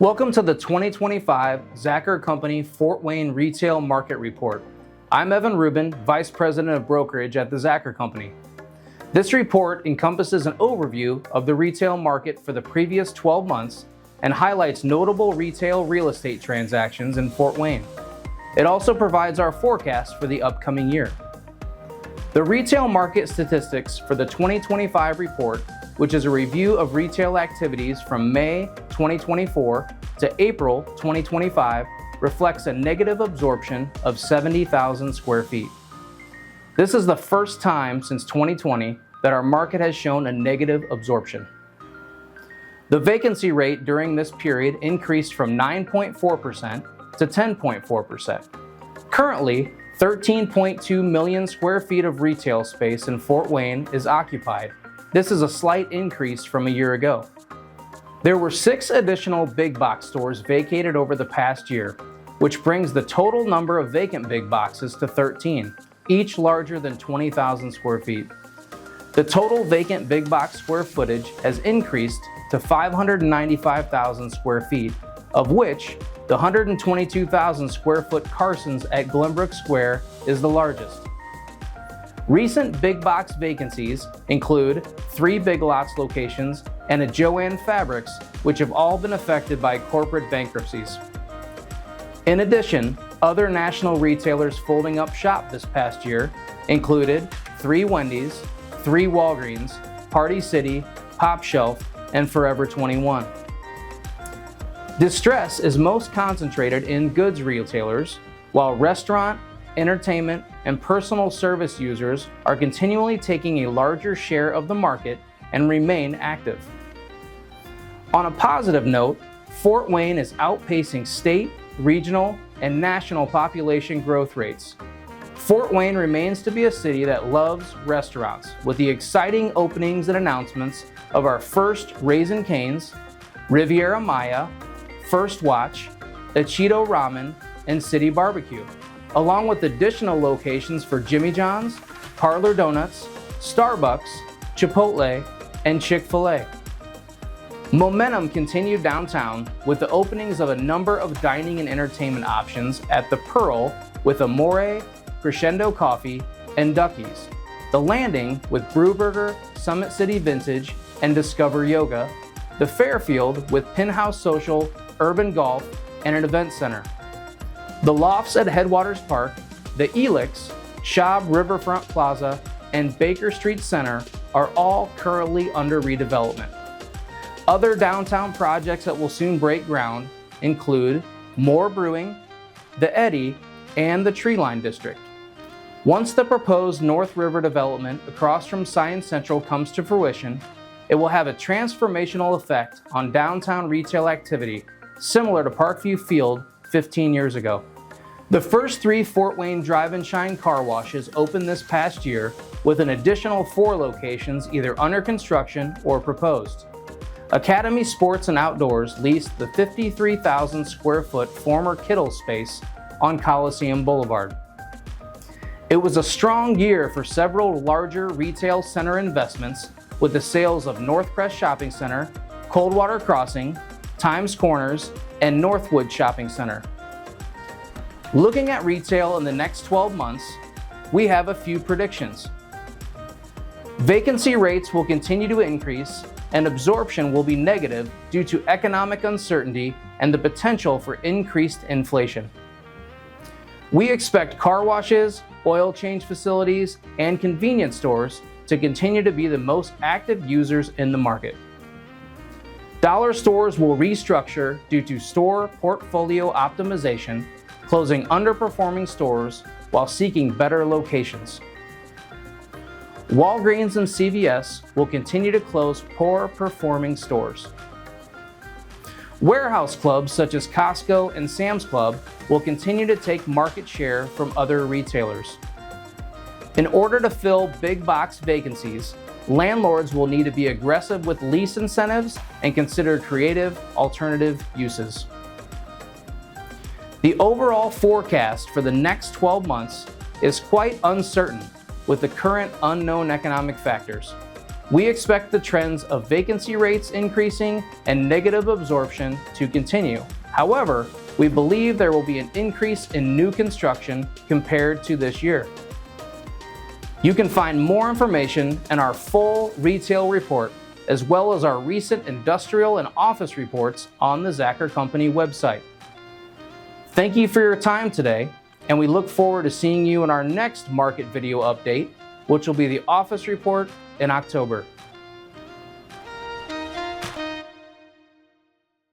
Welcome to the 2025 Zacher Company Fort Wayne Retail Market Report. I'm Rubin, Vice President of Brokerage at the Zacher Company. This report encompasses an overview of the retail market for the previous 12 months and highlights notable retail real estate transactions in Fort Wayne. It also provides our forecast for the upcoming year. The retail market statistics for the 2025 report, which is a review of retail activities from May 2024 to April 2025, reflects a negative absorption of 70,000 square feet. This is the first time since 2020 that our market has shown a negative absorption. The vacancy rate during this period increased from 9.4% to 10.4%. Currently, 13.2 million square feet of retail space in Fort Wayne is occupied. This is a slight increase from a year ago. There were 6 additional big box stores vacated over the past year, which brings the total number of vacant big boxes to 13, each larger than 20,000 square feet. The total vacant big box square footage has increased to 595,000 square feet, of which the 122,000 square foot Carson's at Glenbrook Square is the largest. Recent big box vacancies include 3 Big Lots locations and a Jo-Ann Fabrics, which have all been affected by corporate bankruptcies. In addition, other national retailers folding up shop this past year included 3 Wendy's, 3 Walgreens, Party City, Pop Shelf, and Forever 21. Distress is most concentrated in goods retailers, while restaurant, entertainment, and personal service users are continually taking a larger share of the market and remain active. On a positive note, Fort Wayne is outpacing state, regional, and national population growth rates. Fort Wayne remains to be a city that loves restaurants, with the exciting openings and announcements of our first Raising Cane's, Riviera Maya, First Watch, Cheeto Ramen, and City Barbecue, along with additional locations for Jimmy John's, Parlor Donuts, Starbucks, Chipotle, and Chick-fil-A. Momentum continued downtown with the openings of a number of dining and entertainment options at the Pearl with Amore, Crescendo Coffee, and Ducky's, the Landing with Brewburger, Summit City Vintage, and Discover Yoga, the Fairfield with Pinhouse Social, Urban Golf, and an event center. The Lofts at Headwaters Park, the Elix, Schaub Riverfront Plaza, and Baker Street Center are all currently under redevelopment. Other downtown projects that will soon break ground include Moore Brewing, the Eddy, and the Treeline District. Once the proposed North River development across from Science Central comes to fruition, it will have a transformational effect on downtown retail activity, similar to Parkview Field 15 years ago. The first 3 Fort Wayne Drive and Shine car washes opened this past year, with an additional 4 locations either under construction or proposed. Academy Sports and Outdoors leased the 53,000 square foot former Kittle space on Coliseum Boulevard. It was a strong year for several larger retail center investments, with the sales of Northcrest Shopping Center, Coldwater Crossing, Times Corners, and Northwood Shopping Center. Looking at retail in the next 12 months, we have a few predictions. Vacancy rates will continue to increase, and absorption will be negative due to economic uncertainty and the potential for increased inflation. We expect car washes, oil change facilities, and convenience stores to continue to be the most active users in the market. Dollar stores will restructure due to store portfolio optimization, closing underperforming stores while seeking better locations. Walgreens and CVS will continue to close poor-performing stores. Warehouse clubs such as Costco and Sam's Club will continue to take market share from other retailers. In order to fill big box vacancies, landlords will need to be aggressive with lease incentives and consider creative alternative uses. The overall forecast for the next 12 months is quite uncertain with the current unknown economic factors. We expect the trends of vacancy rates increasing and negative absorption to continue. However, we believe there will be an increase in new construction compared to this year. You can find more information in our full retail report, as well as our recent industrial and office reports on the Zacher Company website. Thank you for your time today, and we look forward to seeing you in our next market video update, which will be the office report in October.